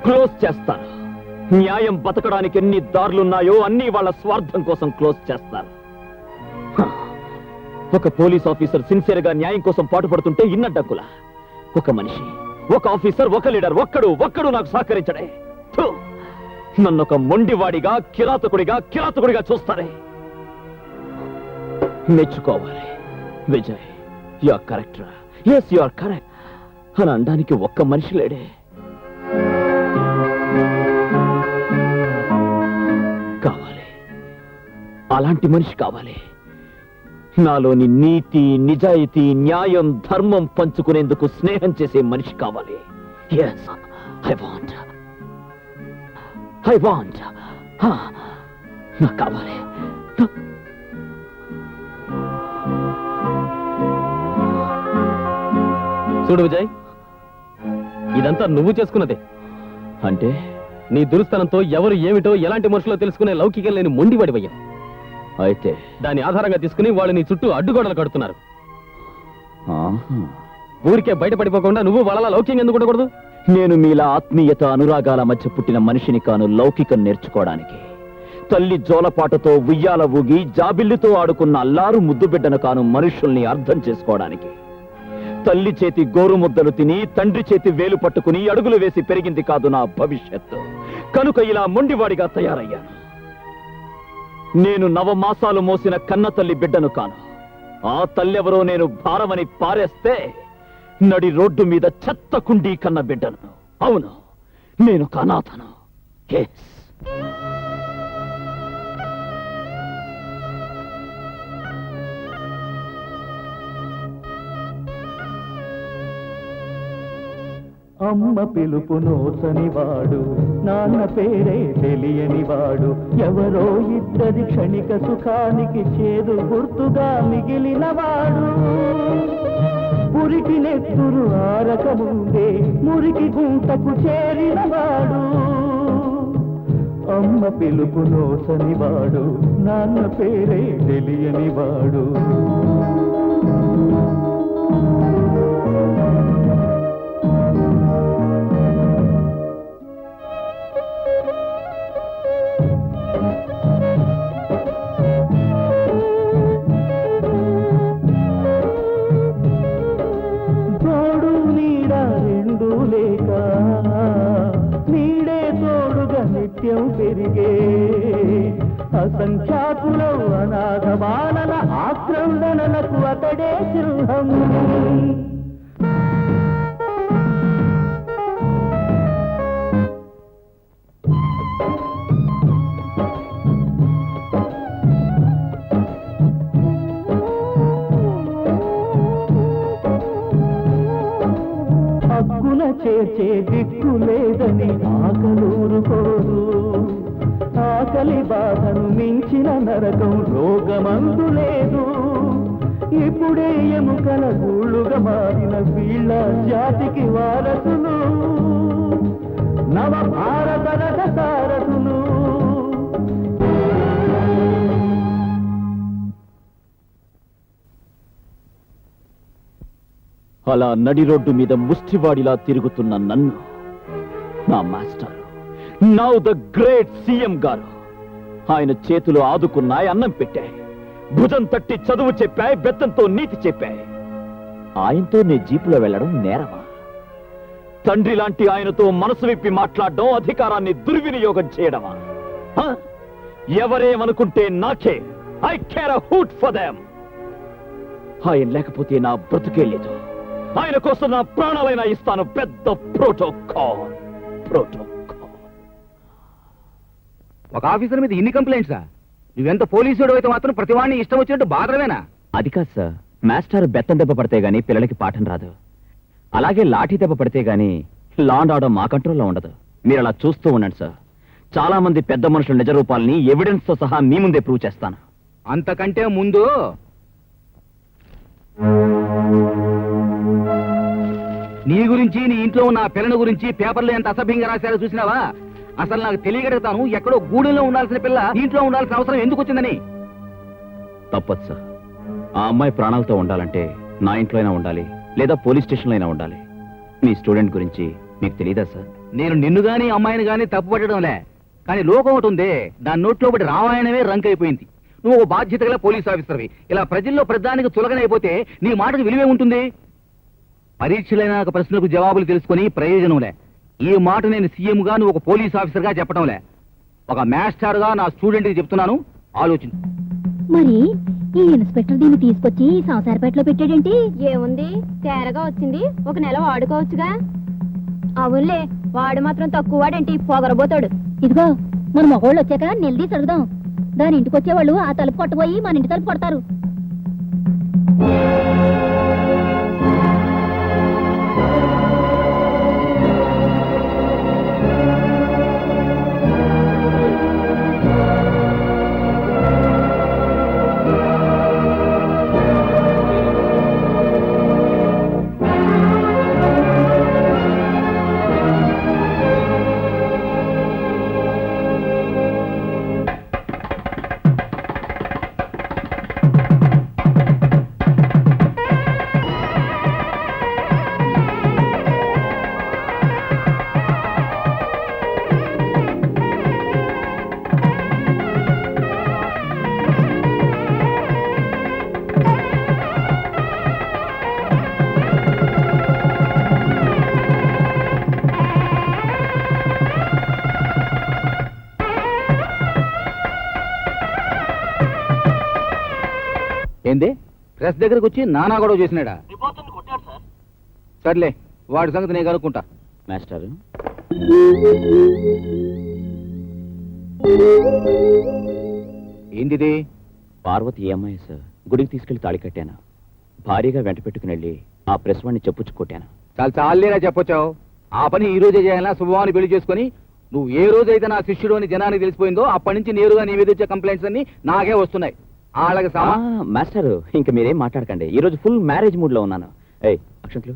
Close చేస్తారు. న్యాయం బతకడానికి ఎన్ని దారులున్నాయో అన్ని వాళ్ళ స్వార్థం కోసం క్లోజ్ చేస్తారు. ఒక పోలీస్ ఆఫీసర్ సిన్సియర్ గా న్యాయం కోసం పాటుపడుతుంటే ఇన్నడ్డంకులా? ఒక మనిషి, ఒక ఆఫీసర్, ఒక లీడర్ ఒక్కడు నాకు సహకరించడే. నన్ను ఒక మొండివాడిగా కిరాతకుడిగా చూస్తారే. మెచ్చుకోవాలి Vijay, you are correct. Yes, you are correct అని అనడానికి ఒక్క మనిషి లేడే. కావాలి, అలాంటి మనిషి కావాలి. నాలోని నీతి, నిజాయితీ, న్యాయం, ధర్మం పంచుకునేందుకు స్నేహం చేసే మనిషి కావాలి. ఎస్, ఐ వాంట్ నాకు కావాలి. చూడు విజయ్, ఇదంతా నువ్వు చేసుకున్నదే. అంటే నీ దురుస్తనంతో ఎవరు ఏమిటో ఎలాంటి మనుషులో తెలుసుకునే లౌకికం లేని మొండివాడివయ్యా. అయితే దాని ఆధారంగా తీసుకుని వాళ్ళు నీ చుట్టూ అడ్డుగోడలు కడుతున్నారు. ఊరికే బయటపడిపోకుండా నువ్వు వాళ్ళ లౌక్యం ఎందుకు ఉండకూడదు? నేను మీలా ఆత్మీయత, అనురాగాల మధ్య పుట్టిన మనిషిని కాను లౌకికం నేర్చుకోవడానికి. తల్లి జోలపాటతో ఉయ్యాల ఊగి జాబిల్లితో ఆడుకున్న అల్లారు ముద్దు బిడ్డను కాను మనుషుల్ని అర్థం చేసుకోవడానికి. తల్లి చేతి గోరు ముద్దలు తిని తండ్రి చేతి వేలు పట్టుకుని అడుగులు వేసి పెరిగింది కాదు నా భవిష్యత్తు. కనుక ఇలా మొండివాడిగా తయారయ్యాను. నేను నవమాసాలు మోసిన కన్న తల్లి బిడ్డను కాను. ఆ తల్లెవరో నేను భారమని పారేస్తే నడి రోడ్డు మీద చెత్త కుండీ కన్న బిడ్డను. అవును, నేను కనాథను. అమ్మ పిలుపు నోచనివాడు, నాన్న పేరే తెలియనివాడు, ఎవరో ఇద్దరి క్షణిక సుఖానికి చేదు గుర్తుగా మిగిలినవాడు. పురికి నెత్తురు ఆరక ముందే మురికి గుంటకు చేరినవాడు. అమ్మ పిలుపు నోచనివాడు, నాన్న పేరే తెలియనివాడు. పెరిగే అసంఖ్యాకుల అనాథ బాలల ఆక్రందనలకు అతడే సింహం. హక్కున చేర్చే దిక్కు లేదని ఆకలూరుకోరు. ఆకలి బాధను మించిన నరకం రోగమందు లేదు. ఇప్పుడే ఎముకల గూళ్ళుగా మారిన వీళ్ళ జాతికి వారసులు, నవ భారత రథ సారథులు. అలా నడి రోడ్డు మీద ముష్టివాడిలా తిరుగుతున్న నన్ను నా master, now the great CM గారు, ఆయన చేతులు ఆదుకున్నాయి, అన్నం పెట్టాయి, భుజం తట్టి చదువు చెప్పాయి, బెత్తంతో నీతి చెప్పాయి. ఆయనతో నే జీపులో వెళ్లడం నేరమా? తండ్రి లాంటి ఆయనతో మనసు విప్పి మాట్లాడడం, అధికారాన్ని దుర్వినియోగం చేయడమా? ఎవరేమనుకుంటే నాకే, I care a hoot for them. ఆయన లేకపోతే నా బ్రతుకే లేదు. ఆయన కోసం నా ప్రాణాలైనా ఇస్తాను. పెద్ద ప్రోటోకాల్. ఒక ఆఫీసర్ మీద ఇన్ని కంప్లైంట్సా? నువ్వెంత పోలీసుడు అయితే మాత్రం ప్రతివాడిని ఇష్టం వచ్చినట్టు బాధవేనా? అది కాదు సార్, మాస్టర్ బెత్తం దెబ్బ పడితే గానీ పిల్లలకి పాఠం రాదు. అలాగే లాఠీ దెబ్బ పడితే గానీ లా అండ్ ఆర్డర్ మా కంట్రోల్లో ఉండదు. మీరు అలా చూస్తూ ఉండండి సార్. చాలా మంది పెద్ద మనుషుల నిజ రూపాలని ఎవిడెన్స్ తో సహా మీ ముందే ప్రూవ్ చేస్తాను. అంతకంటే ముందు నీ గురించి, నీ ఇంట్లో ఉన్న పిల్లల గురించి పేపర్లో ఎంత అసభ్యంగా రాశారో చూసినావా? అసలు నాకు తెలియగలుగుతాను, ఎక్కడో గూడెంలో ఉండాల్సిన పిల్ల ఇంట్లో ఉండాల్సిన అవసరం ఎందుకు వచ్చిందని. తప్పదు సార్. ఆ అమ్మాయి ప్రాణాలతో ఉండాలంటే నా ఇంట్లో అయినా ఉండాలి, లేదా పోలీస్ స్టేషన్లో అయినా ఉండాలి. మీ స్టూడెంట్ గురించి మీకు తెలియదా సార్? నేను నిన్ను గాని అమ్మాయిని గాని తప్పు పట్టడంలే, కానీ లోకం ఒకటి ఉంది, దాని నోట్లో ఒకటి రామాయణమే రంక్ అయిపోయింది. నువ్వు ఒక బాధ్యత గల పోలీస్ ఆఫీసర్వి, ఇలా ప్రజల్లో ప్రధానికి చులకనైపోతే నీ మాటకు విలువే ఉంటుంది? పరీక్షలైన ప్రశ్నలకు జవాబులు తెలుసుకొని ప్రయోజనంలే. ఈ మాట నేను సీఎంగా, నువ్వు ఒక పోలీస్ ఆఫీసర్గా చెప్పడంలే, ఒక మాస్టర్గా నా స్టూడెంట్కి చెప్తున్నాను, ఆలోచించు. మరి ఈ ఇన్స్పెక్టర్ దీన్ని తీసుకొచ్చి సంసారపేటలో పెట్టాడేంటి? ఏముంది, తేరగా వచ్చింది, ఒక నెల వాడుకోవచ్చుగా. అవునులే, వాడు మాత్రం తక్కువ వాడేంటి, పొగరబోతాడు. ఇదిగో మన మగోళ్ళు వచ్చాక నిలదీసి అడుగుదాం. దాని ఇంటికి వచ్చేవాళ్ళు ఆ తలుపు కొట్టబోయి మన ఇంటి తలుపు కొడతారు. ఏంది, ప్రెస్ దగ్గరకు వచ్చి నానా గొడవ చేసినాడా? సర్లే, వాడి సంగతి నేను కనుక్కుంటా. మాస్టర్, ఏంటిది? పార్వతి EMIS గుడికి తీసుకెళ్లి తాళి కట్టాను. భారీగా వెంట పెట్టుకుని వెళ్ళి ఆ ప్రెస్ వాడిని చెప్పుచ్చు కొట్టాను. చాలా చాలేనా చెప్పొచ్చావు? ఆ పని ఈ రోజే చేయాలా? శుభవాన్ని పెళ్లి చేసుకుని నువ్వు ఏ రోజైతే నా శిష్యుడు అని జనానికి తెలిసిపోయిందో అప్పటి నుంచి నేరుగా నీ మీద వచ్చే కంప్లైంట్స్ అన్ని నాకే వస్తున్నాయి. వాళ్ళకి మాస్టర్, ఇంక మీరేం మాట్లాడకండి, ఈ రోజు ఫుల్ మ్యారేజ్ మూడ్ లో ఉన్నాను. ఏయ్, అక్షంతలు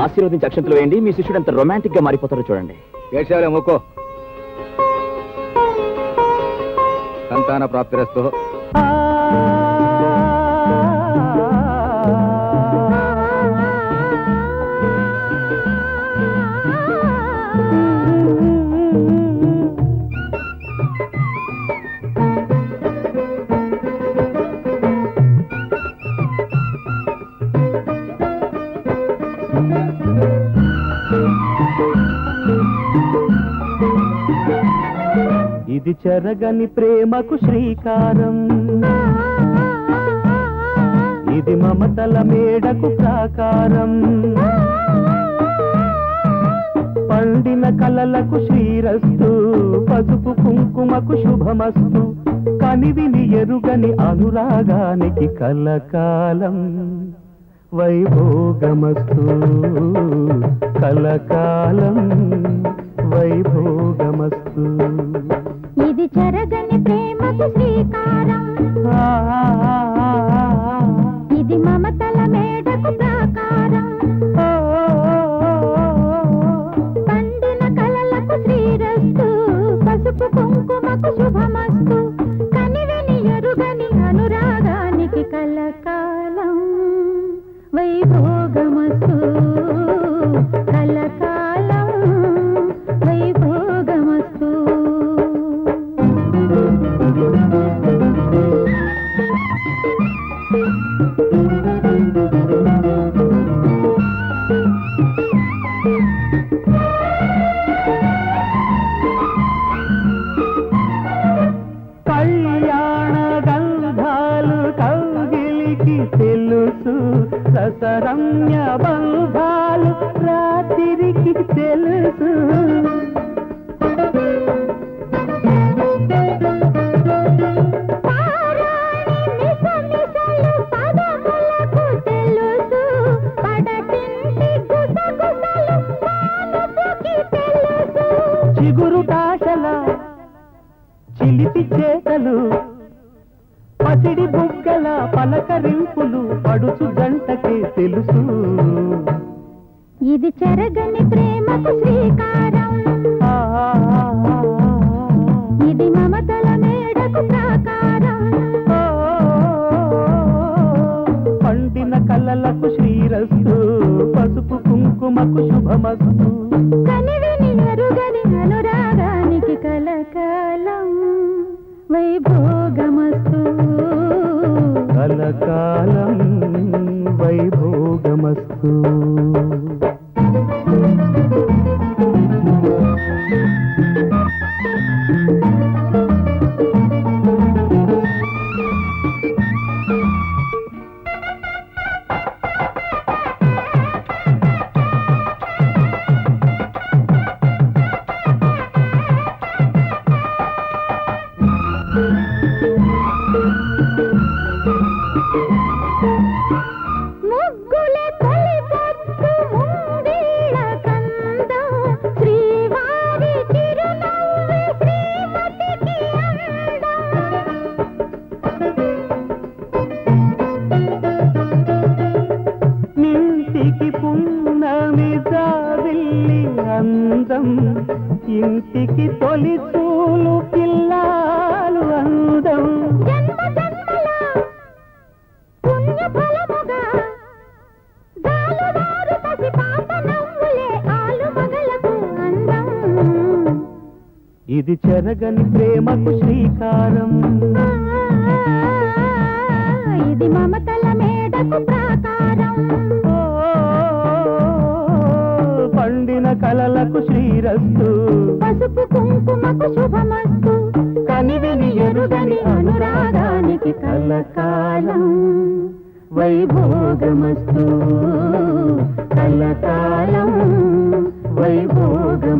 ఆశీర్వదించి అక్షంతలు వేయండి. మీ శిష్యుడు ఎంత రొమాంటిక్ గా మారిపోతారో చూడండి. ఏడ్చావులే, మొక్కో. సంతాన ప్రాప్తిరస్తు. ఇది చెరగని ప్రేమకు శ్రీకారం, ఇది మమతల మేడకు ప్రాకారం, పండిన కలలకు శ్రీరస్తు, పసుపు కుంకుమకు శుభమస్తు, కనివిని ఎరుగని అనురాగానికి కలకాలం వైభోగమస్తు, కలకాలం వైభోగమస్తు. ఇది చెరగని ప్రేమకు శ్రీకారం, ఇది మమతల మేడకు ప్రాకారం, పండిన కలలకు శ్రీరస్తు, పసుపు కుంకుమకు శుభమస్తు, కనివిని ఎరుగని అనురాగానికి కలకాలం వైభోగమస్తు, కలకాలం వైభోగమస్తు. కళ్యాణ గంధాలు కౌగిలికి తెలుసు, రసరమ్య బంధాలు రాత్రికి తెలుసు. చిగురుటాశల చిలిపి చేతలు, పసిడి బుగ్గల పలకరింపులు పడుచు గంటకే తెలుసు. ఇది చెరగని ప్రేమకు శ్రీకారం, ఇది మమతల మేడకు ప్రాకారం, పండిన కలలకు శ్రీరస్తు, పసుపు కుంకుమకు శుభమస్తు. వైభోగమస్తు కలకాలం వైభోగమస్తు. ముగ్గుల తొలిపొద్దు ముంగిళ్ళ కందం శ్రీవారి చిరునవ్వు శ్రీమతికి నింటికి పున్నమి జాబిల్లి అందం, ఇంటికి తొలి చూలు పిల్లాలు అందం. జన్మ జన్మల పుణ్య ఫలముగా జాలువారు పసి పాప నవ్వులే ఆలు మగలకు అందం. ఇది చెరగని ప్రేమకు శ్రీకారం, ఇది మమతల మేడకు ప్రాకారం. పండిన కలలకు శ్రీరస్తు, పసుపు కుంకుమకు శుభమస్తు. కనివిని ఎరుగని అనురాగానికి కలకాలం వైభోగమస్తు, కలకాలం వైభోగమస్తు.